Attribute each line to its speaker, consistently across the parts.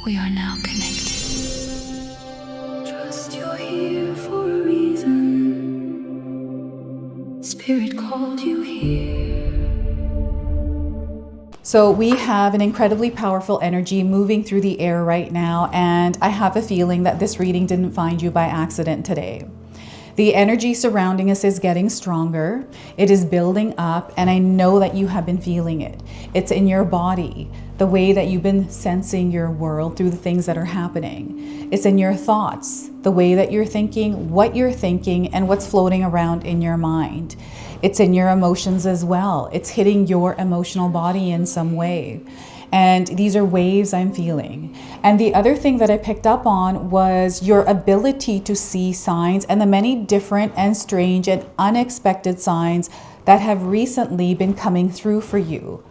Speaker 1: We are now connected. Trust you're here for a reason. Spirit called you here.
Speaker 2: So we have an incredibly powerful energy moving through the air right now, and I have a feeling that this reading didn't find you by accident today. The energy surrounding us is getting stronger. It is building up, and I know that you have been feeling it. It's in your body, the way that you've been sensing your world through the things that are happening. It's in your thoughts, the way that you're thinking, and what's floating around in your mind. It's in your emotions as well. It's hitting your emotional body in some way. And these are waves I'm feeling. And the other thing that I picked up on was your ability to see signs and the many different and strange and unexpected signs that have recently been coming through for you.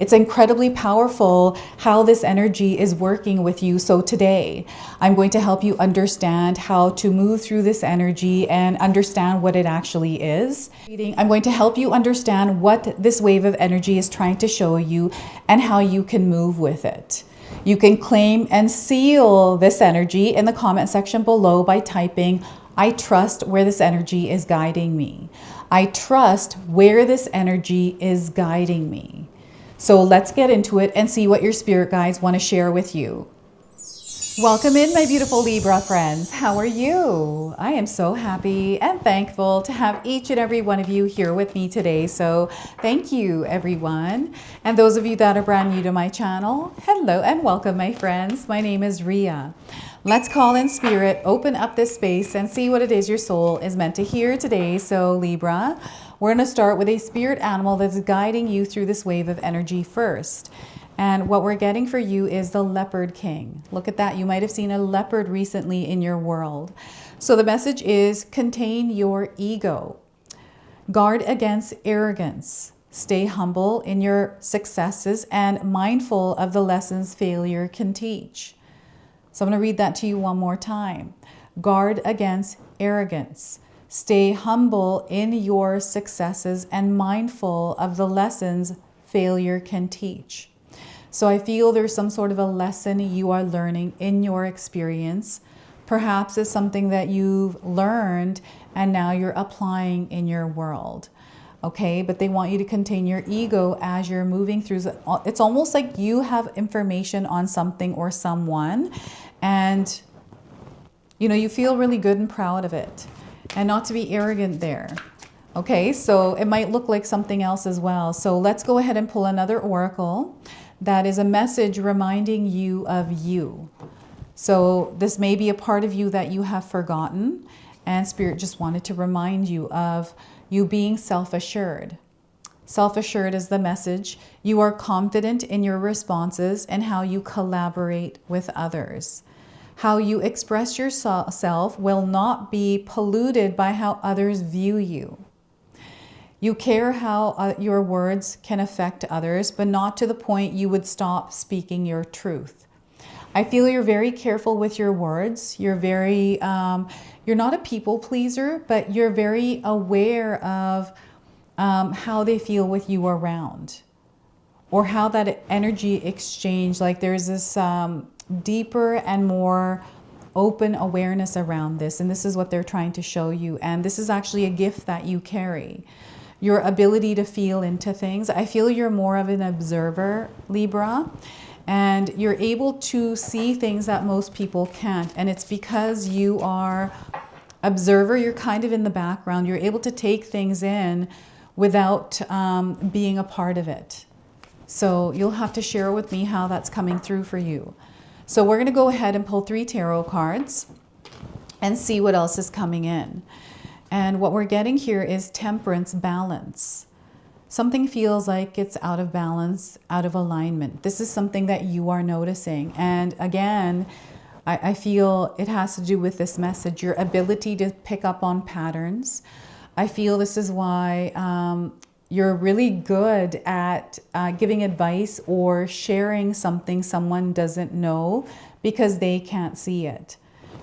Speaker 2: It's incredibly powerful how this energy is working with you. So today, I'm going to help you understand how to move through this energy and understand what it actually is. I'm going to help you understand what this wave of energy is trying to show you and how you can move with it. You can claim and seal this energy in the comment section below by typing, "I trust where this energy is guiding me." I trust where this energy is guiding me. So let's get into it and see what your spirit guides want to share with you. Welcome in, my beautiful Libra friends. How are you? I am so happy and thankful to have each and every one of you here with me today. So thank you, everyone. And those of you that are brand new to my channel, hello and welcome, my friends. My name is Ria. Let's call in spirit, open up this space and see what it is your soul is meant to hear today. So Libra, we're going to start with a spirit animal that's guiding you through this wave of energy first. And what we're getting for you is the Leopard King. Look at that. You might have seen a leopard recently in your world. So the message is contain your ego. Guard against arrogance. Stay humble in your successes and mindful of the lessons failure can teach. So I'm going to read that to you one more time. Guard against arrogance. Stay humble in your successes and mindful of the lessons failure can teach. So I feel there's some sort of a lesson you are learning in your experience. Perhaps it's something that you've learned and now you're applying in your world. Okay, but they want you to contain your ego as you're moving through. It's almost like you have information on something or someone and you feel really good and proud of it. And not to be arrogant there. Okay, so it might look like something else as well. So let's go ahead and pull another oracle. That is a message reminding you of you. So this may be a part of you that you have forgotten, and Spirit just wanted to remind you of you being self-assured. Self-assured is the message. You are confident in your responses and how you collaborate with others. How you express yourself will not be polluted by how others view you. You care how your words can affect others, but not to the point you would stop speaking your truth. I feel you're very careful with your words. You're you're not a people pleaser, but you're very aware of how they feel with you around, or how that energy exchange, like there's this deeper and more open awareness around this. And this is what they're trying to show you. And this is actually a gift that you carry. Your ability to feel into things. I feel you're more of an observer, Libra, and you're able to see things that most people can't. And it's because you are observer, you're kind of in the background. You're able to take things in without being a part of it. So you'll have to share with me how that's coming through for you. So we're going to go ahead and pull 3 tarot cards and see what else is coming in. And what we're getting here is temperance, balance. Something feels like it's out of balance, out of alignment. This is something that you are noticing. And again, I feel it has to do with this message, your ability to pick up on patterns. I feel this is why you're really good at giving advice or sharing something someone doesn't know because they can't see it,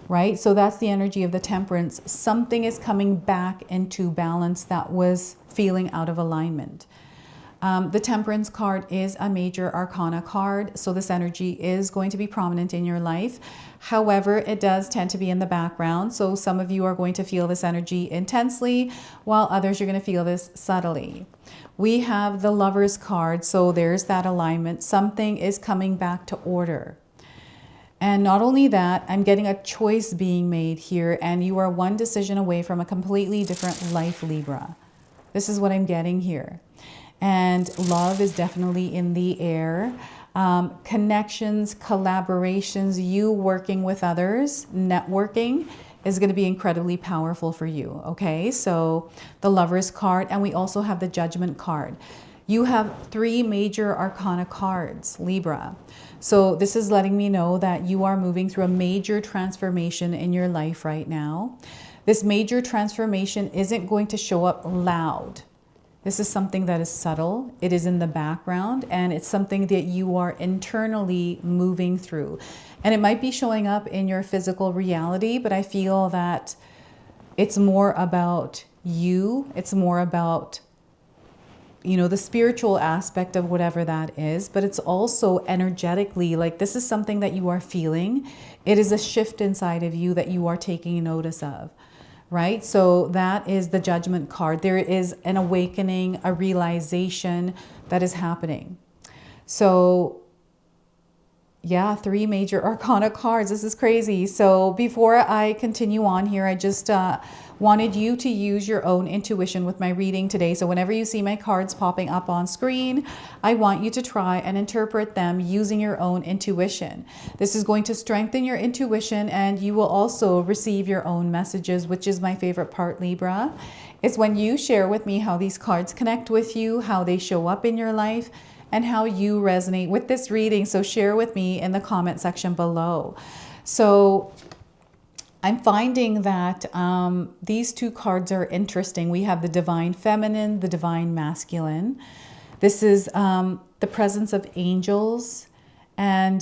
Speaker 2: right? So that's the energy of the temperance. Something is coming back into balance that was feeling out of alignment. The Temperance card is a major arcana card, so this energy is going to be prominent in your life. However, it does tend to be in the background, so some of you are going to feel this energy intensely, while others you're going to feel this subtly. We have the Lovers card, so there's that alignment. Something is coming back to order. And not only that, I'm getting a choice being made here, and you are one decision away from a completely different life, Libra. This is what I'm getting here. And love is definitely in the air. Connections, collaborations, you working with others, networking is going to be incredibly powerful for you. Okay, so the Lovers card, and we also have the Judgment card. You have 3 major arcana cards, Libra. So this is letting me know that you are moving through a major transformation in your life right now. This major transformation isn't going to show up loud. This is something that is subtle. It is in the background, and it's something that you are internally moving through. And it might be showing up in your physical reality, but I feel that it's more about you. It's more about, you know, the spiritual aspect of whatever that is, but it's also energetically, like this is something that you are feeling. It is a shift inside of you that you are taking notice of. Right? So that is the Judgment card. There is an awakening, a realization that is happening. So yeah, 3 major arcana cards. This is crazy. So before I continue on here, I just wanted you to use your own intuition with my reading today. So whenever you see my cards popping up on screen, I want you to try and interpret them using your own intuition. This is going to strengthen your intuition, and you will also receive your own messages, which is my favorite part, Libra. It's when you share with me how these cards connect with you, how they show up in your life, and how you resonate with this reading. So share with me in the comment section below. So I'm finding that these 2 cards are interesting. We have the Divine Feminine, the Divine Masculine. This is the presence of angels and,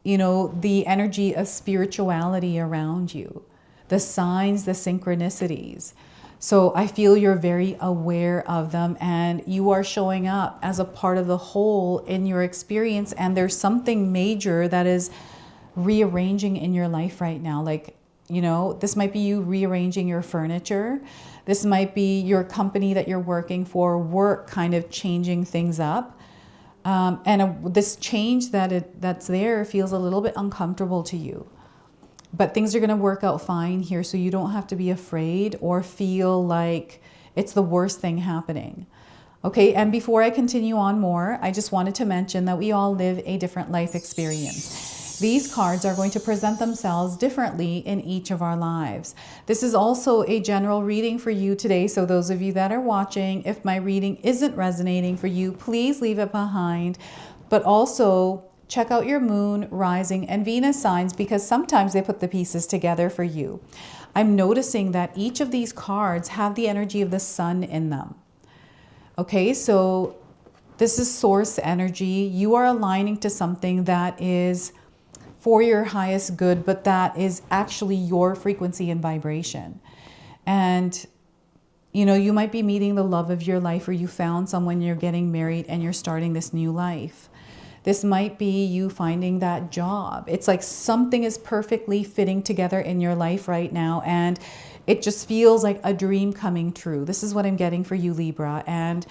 Speaker 2: you know, the energy of spirituality around you, the signs, the synchronicities. So I feel you're very aware of them, and you are showing up as a part of the whole in your experience. And there's something major that is rearranging in your life right now. Like, you know, this might be you rearranging your furniture. This might be your company that you're working for, work kind of changing things up. This change that's there feels a little bit uncomfortable to you. But things are going to work out fine here, so you don't have to be afraid or feel like it's the worst thing happening. Okay, and before I continue on more, I just wanted to mention that we all live a different life experience. These cards are going to present themselves differently in each of our lives. This is also a general reading for you today, so those of you that are watching, if my reading isn't resonating for you, please leave it behind. But also check out your moon, rising, and Venus signs, because sometimes they put the pieces together for you. I'm noticing that each of these cards have the energy of the sun in them. Okay, so this is source energy. You are aligning to something that is for your highest good, but that is actually your frequency and vibration. And, you know, you might be meeting the love of your life, or you found someone, you're getting married, and you're starting this new life. This might be you finding that job. It's like something is perfectly fitting together in your life right now, and it just feels like a dream coming true. This is what I'm getting for you, Libra. And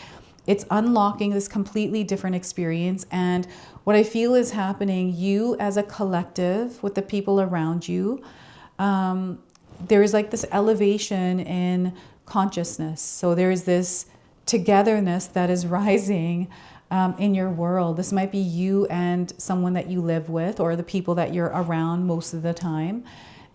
Speaker 2: it's unlocking this completely different experience. And what I feel is happening, you as a collective with the people around you, there is like this elevation in consciousness. So there is this togetherness that is rising in your world. This might be you and someone that you live with, or the people that you're around most of the time.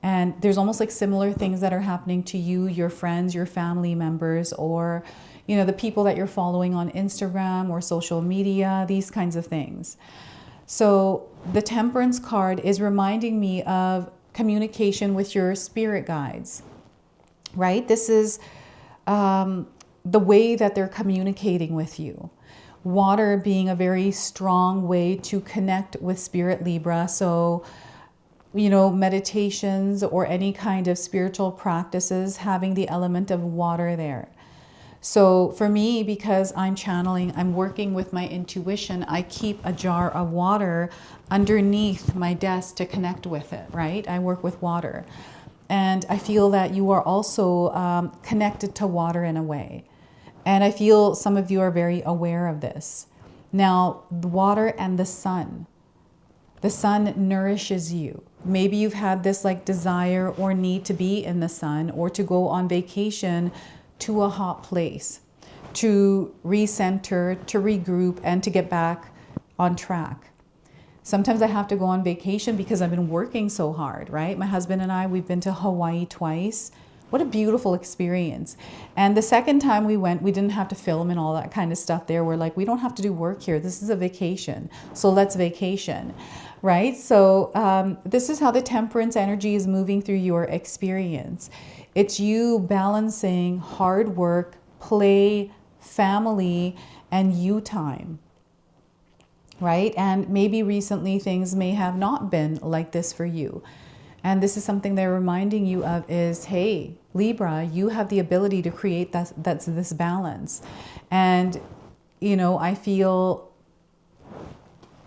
Speaker 2: And there's almost like similar things that are happening to you, your friends, your family members, or, you know, the people that you're following on Instagram or social media, these kinds of things. So the Temperance card is reminding me of communication with your spirit guides, right? This is the way that they're communicating with you. Water being a very strong way to connect with spirit, Libra. So, you know, meditations or any kind of spiritual practices having the element of water there. So for me, because I'm channeling, I'm working with my intuition, I keep a jar of water underneath my desk to connect with it, right? I work with water. And I feel that you are also connected to water in a way. And I feel some of you are very aware of this. Now, the water and the sun. The sun nourishes you. Maybe you've had this like desire or need to be in the sun or to go on vacation to a hot place, to recenter, to regroup, and to get back on track. Sometimes I have to go on vacation because I've been working so hard, right? My husband and I, we've been to Hawaii twice. What a beautiful experience. And the second time we went, we didn't have to film and all that kind of stuff there. We're like, we don't have to do work here. This is a vacation. So let's vacation, right? So this is how the temperance energy is moving through your experience. It's you balancing hard work, play, family, and you time, right? And maybe recently things may have not been like this for you. And this is something they're reminding you of is, hey, Libra, you have the ability to create that's this balance. And, you know, I feel,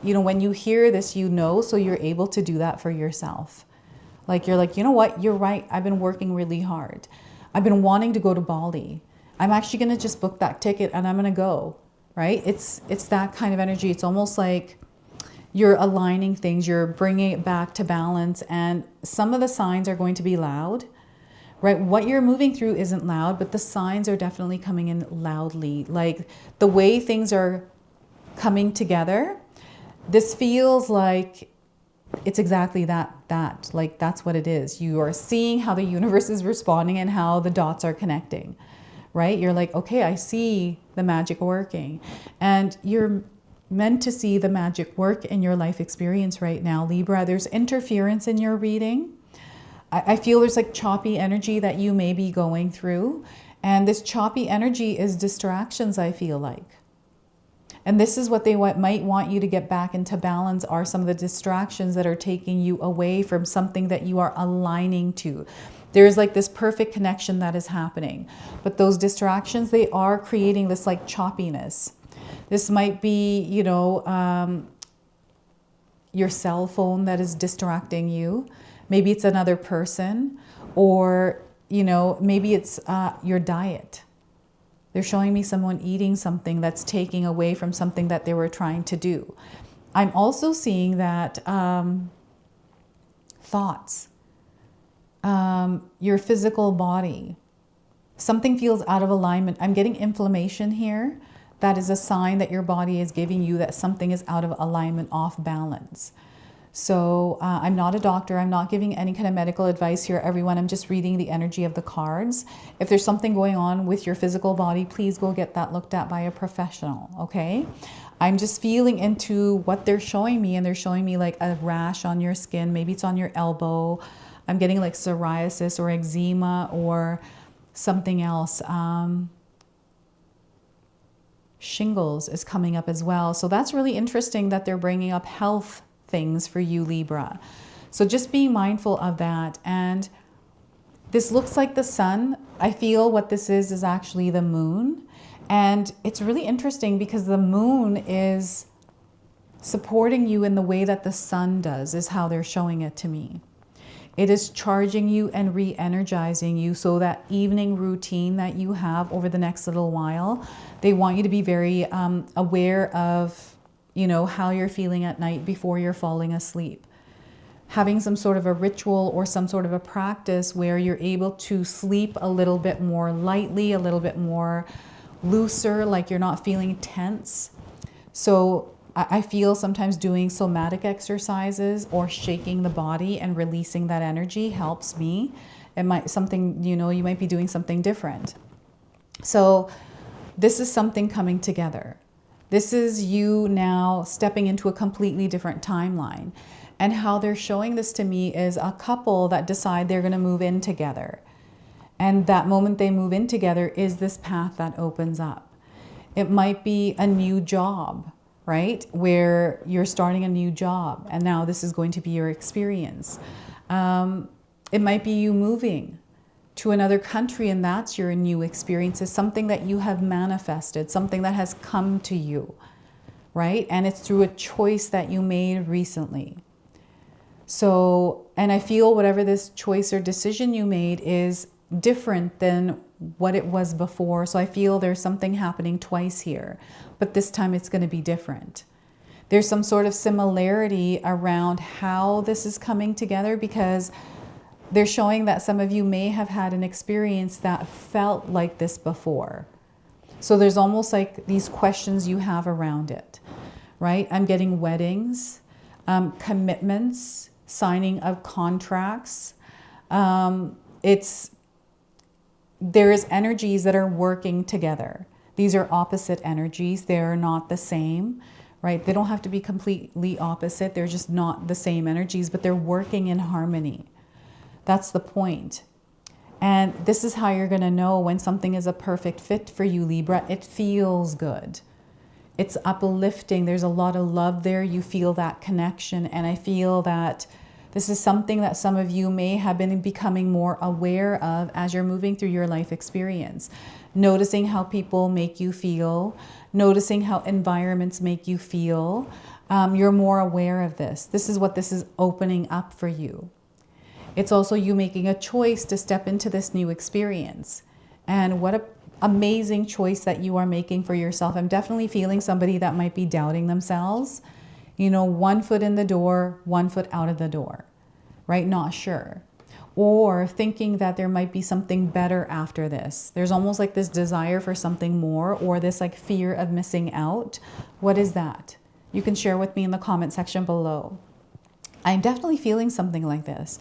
Speaker 2: you know, when you hear this, you know, so you're able to do that for yourself. Like, you're like, you know what, you're right. I've been working really hard. I've been wanting to go to Bali. I'm actually going to just book that ticket and I'm going to go, right? It's that kind of energy. It's almost like you're aligning things, you're bringing it back to balance, and some of the signs are going to be loud, right? What you're moving through isn't loud, but the signs are definitely coming in loudly. Like the way things are coming together, this feels like it's exactly that, like that's what it is. You are seeing how the universe is responding and how the dots are connecting, right? You're like, okay, I see the magic working, and you're meant to see the magic work in your life experience right now, Libra. There's interference in your reading. I feel there's like choppy energy that you may be going through. And this choppy energy is distractions, I feel like. And this is what they might want you to get back into balance, are some of the distractions that are taking you away from something that you are aligning to. There's like this perfect connection that is happening. But those distractions, they are creating this like choppiness. This might be, you know, your cell phone that is distracting you. Maybe it's another person, or, you know, maybe it's your diet. They're showing me someone eating something that's taking away from something that they were trying to do. I'm also seeing that thoughts, your physical body, something feels out of alignment. I'm getting inflammation here. That is a sign that your body is giving you that something is out of alignment, off balance. So I'm not a doctor. I'm not giving any kind of medical advice here, everyone. I'm just reading the energy of the cards. If there's something going on with your physical body, please go get that looked at by a professional, okay? I'm just feeling into what they're showing me, and they're showing me like a rash on your skin. Maybe it's on your elbow. I'm getting like psoriasis or eczema or something else. Shingles is coming up as well. So that's really interesting that they're bringing up health things for you, Libra. So just be mindful of that. And this looks like the sun. I feel what this is actually the moon. And it's really interesting because the moon is supporting you in the way that the sun does, is how they're showing it to me. It is charging you and re-energizing you. So that evening routine that you have over the next little while, they want you to be very aware of, you know, how you're feeling at night before you're falling asleep. Having some sort of a ritual or some sort of a practice where you're able to sleep a little bit more lightly, a little bit more looser, like you're not feeling tense. So I feel sometimes doing somatic exercises or shaking the body and releasing that energy helps me. It might something, you know, you might be doing something different. So this is something coming together. This is you now stepping into a completely different timeline. And how they're showing this to me is a couple that decide they're going to move in together. And that moment they move in together is this path that opens up. It might be a new job, right? Where you're starting a new job and now this is going to be your experience. It might be you moving to another country and that's your new experience, is something that you have manifested, something that has come to you, right? And it's through a choice that you made recently. So, and I feel whatever this choice or decision you made is different than what it was before. So I feel there's something happening twice here, but this time it's going to be different. There's some sort of similarity around how this is coming together, because they're showing that some of you may have had an experience that felt like this before. So there's almost like these questions you have around it, right? I'm getting weddings, commitments, signing of contracts. There is energies that are working together. These are opposite energies. They're not the same, right? They don't have to be completely opposite. They're just not the same energies, but they're working in harmony. That's the point. And this is how you're going to know when something is a perfect fit for you, Libra. It feels good. It's uplifting. There's a lot of love there. You feel that connection. And I feel that this is something that some of you may have been becoming more aware of as you're moving through your life experience. Noticing how people make you feel, noticing how environments make you feel. You're more aware of this. This is what this is opening up for you. It's also you making a choice to step into this new experience. And what an amazing choice that you are making for yourself. I'm definitely feeling somebody that might be doubting themselves. You know, 1 foot in the door, 1 foot out of the door, right? Not sure. Or thinking that there might be something better after this. There's almost like this desire for something more, or this like fear of missing out. What is that? You can share with me in the comment section below. I'm definitely feeling something like this.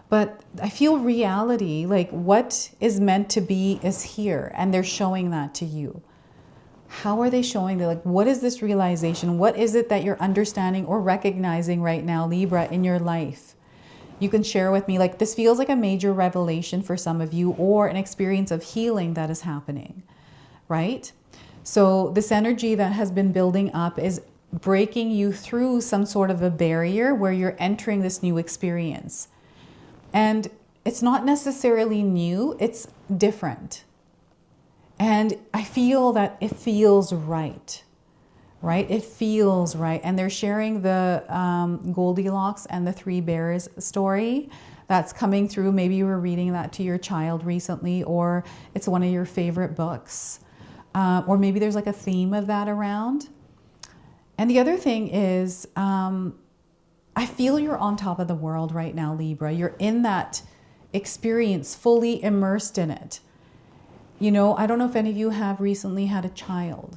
Speaker 2: But I feel reality, like what is meant to be is here, and they're showing that to you. How are they showing that? Like, what is this realization? What is it that you're understanding or recognizing right now, Libra, in your life? You can share with me, like this feels like a major revelation for some of you, or an experience of healing that is happening, right? So this energy that has been building up is breaking you through some sort of a barrier where you're entering this new experience. And it's not necessarily new, it's different. And I feel that it feels right, right? It feels right. And they're sharing the Goldilocks and the Three Bears story that's coming through. Maybe you were reading that to your child recently, or it's one of your favorite books. Or maybe there's like a theme of that around. And the other thing is, I feel you're on top of the world right now, Libra. You're in that experience, fully immersed in it. You know, I don't know if any of you have recently had a child.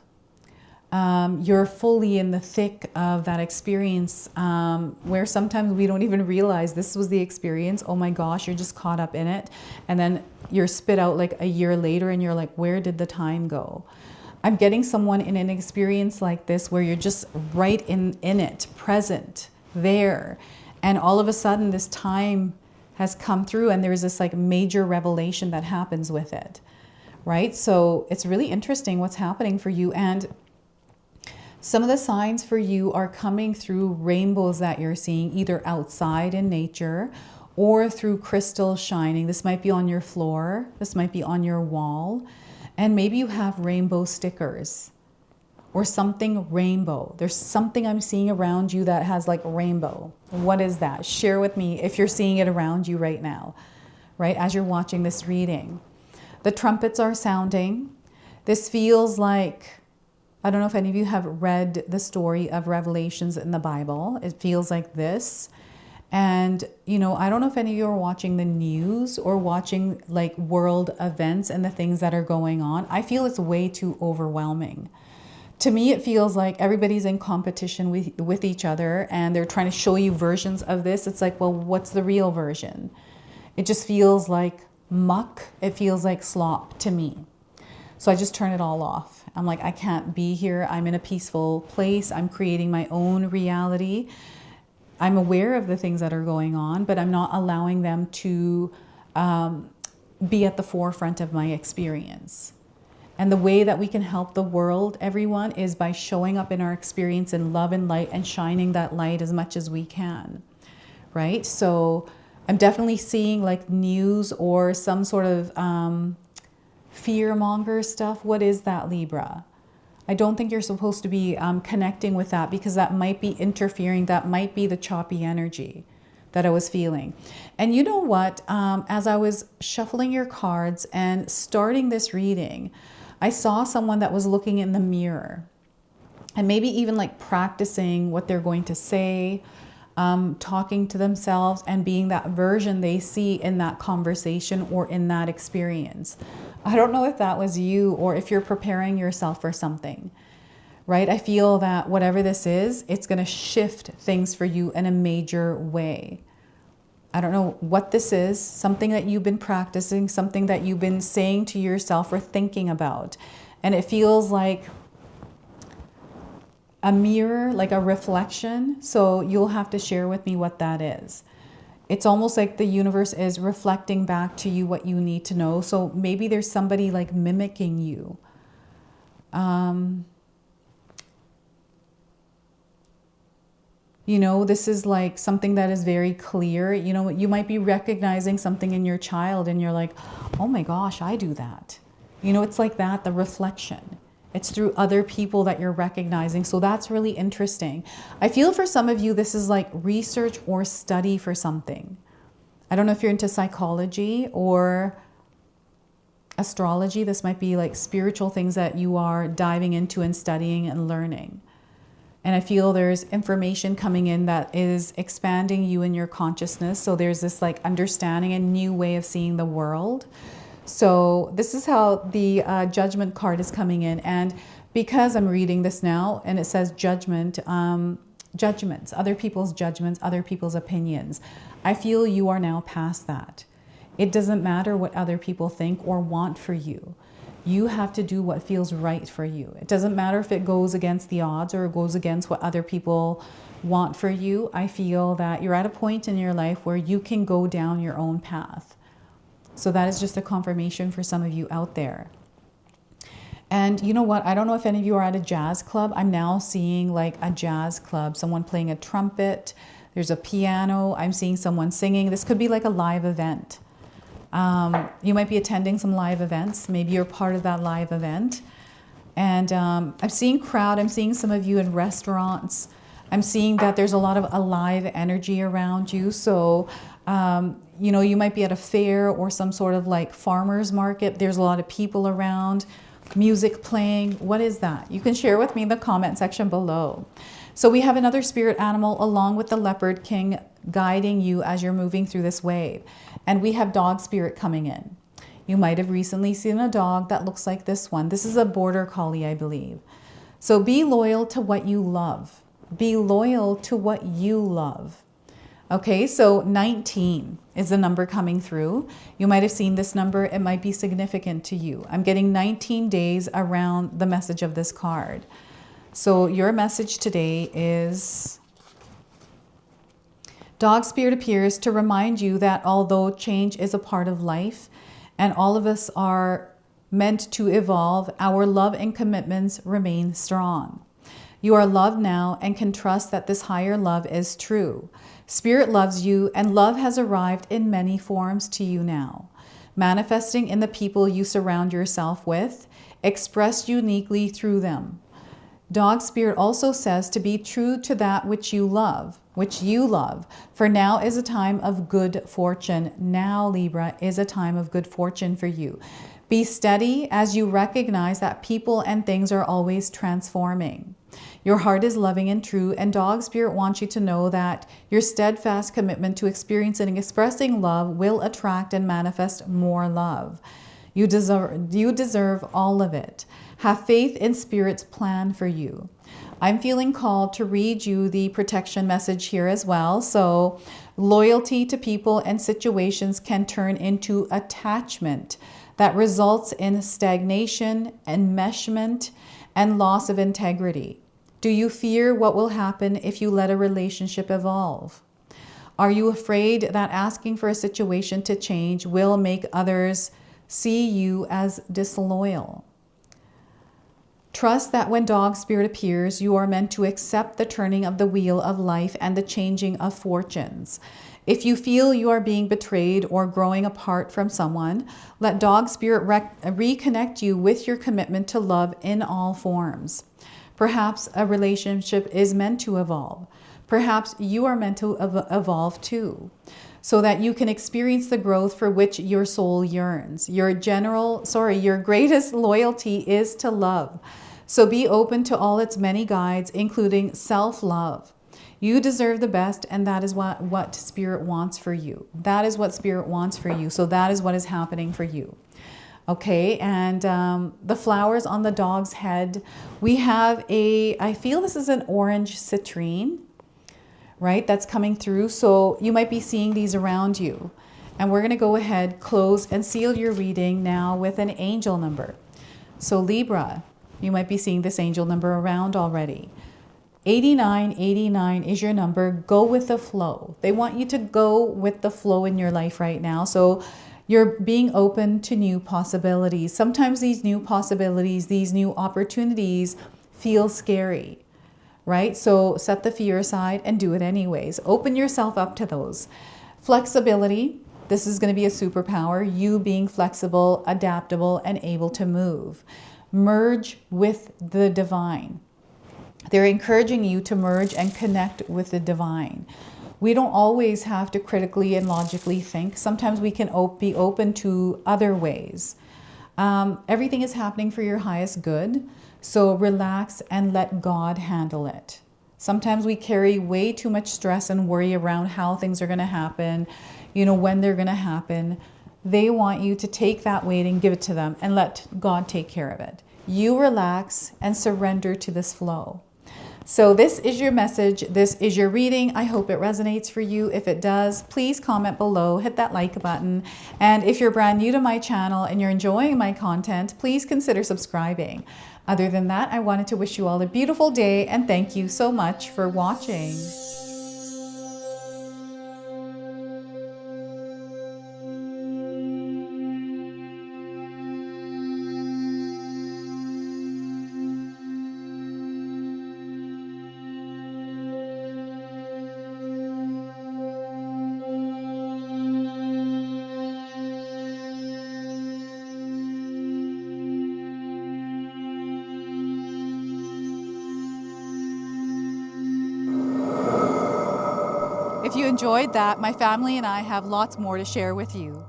Speaker 2: You're fully in the thick of that experience, where sometimes we don't even realize this was the experience. Oh my gosh, you're just caught up in it. And then you're spit out like a year later and you're like, where did the time go? I'm getting someone in an experience like this where you're just right in it, present, there. And all of a sudden this time has come through and there's this like major revelation that happens with it, right? So it's really interesting what's happening for you. And some of the signs for you are coming through rainbows that you're seeing either outside in nature or through crystals shining. This might be on your floor. This might be on your wall. And maybe you have rainbow stickers or something rainbow. There's something I'm seeing around you that has like rainbow. What is that? Share with me if you're seeing it around you right now, right? As you're watching this reading. The trumpets are sounding. This feels like, I don't know if any of you have read the story of Revelations in the Bible. It feels like this. And, you know, I don't know if any of you are watching the news or watching like world events and the things that are going on. I feel it's way too overwhelming. To me, it feels like everybody's in competition with each other and they're trying to show you versions of this. It's like, well, what's the real version? It just feels like muck. It feels like slop to me. So I just turn it all off. I'm like, I can't be here. I'm in a peaceful place. I'm creating my own reality. I'm aware of the things that are going on, but I'm not allowing them to be at the forefront of my experience. And the way that we can help the world, everyone, is by showing up in our experience in love and light and shining that light as much as we can, right? So I'm definitely seeing like news or some sort of fear-monger stuff. What is that, Libra? I don't think you're supposed to be connecting with that, because that might be interfering. That might be the choppy energy that I was feeling. And you know what? As I was shuffling your cards and starting this reading, I saw someone that was looking in the mirror and maybe even like practicing what they're going to say, talking to themselves and being that version they see in that conversation or in that experience. I don't know if that was you or if you're preparing yourself for something, right? I feel that whatever this is, it's going to shift things for you in a major way. I don't know what this is, something that you've been practicing, something that you've been saying to yourself or thinking about. And it feels like a mirror, like a reflection. So you'll have to share with me what that is. It's almost like the universe is reflecting back to you what you need to know. So maybe there's somebody like mimicking you. You know, this is like something that is very clear. You know, you might be recognizing something in your child and you're like, oh my gosh, I do that. You know, it's like that, the reflection. It's through other people that you're recognizing. So that's really interesting. I feel for some of you, this is like research or study for something. I don't know if you're into psychology or astrology. This might be like spiritual things that you are diving into and studying and learning. And I feel there's information coming in that is expanding you in your consciousness. So there's this like understanding, a new way of seeing the world. So this is how the judgment card is coming in. And because I'm reading this now and it says judgment, judgments, other people's judgments, other people's opinions, I feel you are now past that. It doesn't matter what other people think or want for you. You have to do what feels right for you. It doesn't matter if it goes against the odds or it goes against what other people want for you. I feel that you're at a point in your life where you can go down your own path. So that is just a confirmation for some of you out there. And you know what? I don't know if any of you are at a jazz club. I'm now seeing like a jazz club, someone playing a trumpet. There's a piano. I'm seeing someone singing. This could be like a live event. You might be attending some live events. Maybe you're part of that live event. And I'm seeing crowd. I'm seeing some of you in restaurants. I'm seeing that there's a lot of alive energy around you. So, you know, you might be at a fair or some sort of like farmer's market. There's a lot of people around, music playing. What is that? You can share with me in the comment section below. So we have another spirit animal along with the Leopard King guiding you as you're moving through this wave. And we have dog spirit coming in. You might have recently seen a dog that looks like this one. This is a border collie, I believe. So be loyal to what you love. Be loyal to what you love. Okay, so 19 is the number coming through. You might have seen this number. It might be significant to you. I'm getting 19 days around the message of this card. So your message today is, dog spirit appears to remind you that although change is a part of life and all of us are meant to evolve, our love and commitments remain strong. You are loved now and can trust that this higher love is true. Spirit loves you and love has arrived in many forms to you now, manifesting in the people you surround yourself with, expressed uniquely through them. Dog spirit also says to be true to that which you love, for now is a time of good fortune. Now, Libra, is a time of good fortune for you. Be steady as you recognize that people and things are always transforming. Your heart is loving and true, and dog spirit wants you to know that your steadfast commitment to experiencing and expressing love will attract and manifest more love. You deserve all of it. Have faith in Spirit's plan for you. I'm feeling called to read you the protection message here as well. So loyalty to people and situations can turn into attachment that results in stagnation, enmeshment, and loss of integrity. Do you fear what will happen if you let a relationship evolve? Are you afraid that asking for a situation to change will make others see you as disloyal? Trust that when dog spirit appears, you are meant to accept the turning of the wheel of life and the changing of fortunes. If you feel you are being betrayed or growing apart from someone, let dog spirit reconnect you with your commitment to love in all forms. Perhaps a relationship is meant to evolve. Perhaps you are meant to evolve too, so that you can experience the growth for which your soul yearns. Your greatest loyalty is to love. So be open to all its many guides, including self-love. You deserve the best, and that is what Spirit wants for you. That is what Spirit wants for you. So that is what is happening for you. Okay, and the flowers on the dog's head, we have I feel this is an orange citrine, right? That's coming through. So you might be seeing these around you. And we're going to go ahead, close, and seal your reading now with an angel number. So Libra, you might be seeing this angel number around already. 8989 is your number. Go with the flow. They want you to go with the flow in your life right now. So you're being open to new possibilities. Sometimes these new possibilities, these new opportunities feel scary, right? So set the fear aside and do it anyways. Open yourself up to those. Flexibility. This is going to be a superpower. You being flexible, adaptable, and able to move. Merge with the divine. They're encouraging you to merge and connect with the divine. We don't always have to critically and logically think. Sometimes we can be open to other ways. Everything is happening for your highest good. So relax and let God handle it. Sometimes we carry way too much stress and worry around how things are going to happen, when they're going to happen. They want you to take that weight and give it to them and let God take care of it. You relax and surrender to this flow. So this is your message. This is your reading. I hope it resonates for you. If it does, please comment below, hit that like button. And if you're brand new to my channel and you're enjoying my content, please consider subscribing. Other than that, I wanted to wish you all a beautiful day and thank you so much for watching. If you enjoyed that, my family and I have lots more to share with you.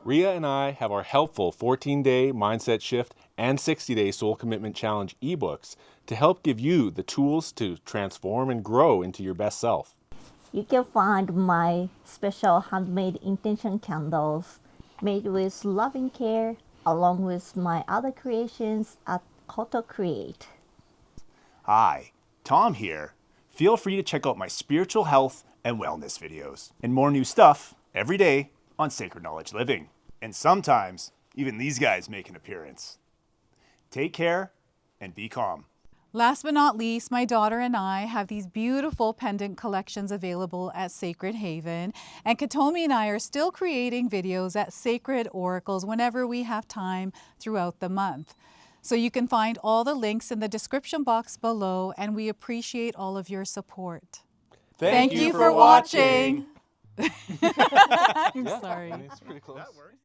Speaker 3: Ria and I have our helpful 14-day mindset shift and 60-day soul commitment challenge ebooks to help give you the tools to transform and grow into your best self.
Speaker 4: You can find my special handmade intention candles made with loving care along with my other creations at Koto Create.
Speaker 5: Hi, Tom here. Feel free to check out my spiritual health and wellness videos and more new stuff every day on Sacred Knowledge Living. And sometimes even these guys make an appearance. Take care and be calm.
Speaker 2: Last but not least, my daughter and I have these beautiful pendant collections available at Sacred Haven. And Katomi and I are still creating videos at Sacred Oracles whenever we have time throughout the month. So you can find all the links in the description box below, and we appreciate all of your support. Thank you for watching. I'm sorry.
Speaker 3: It's pretty close.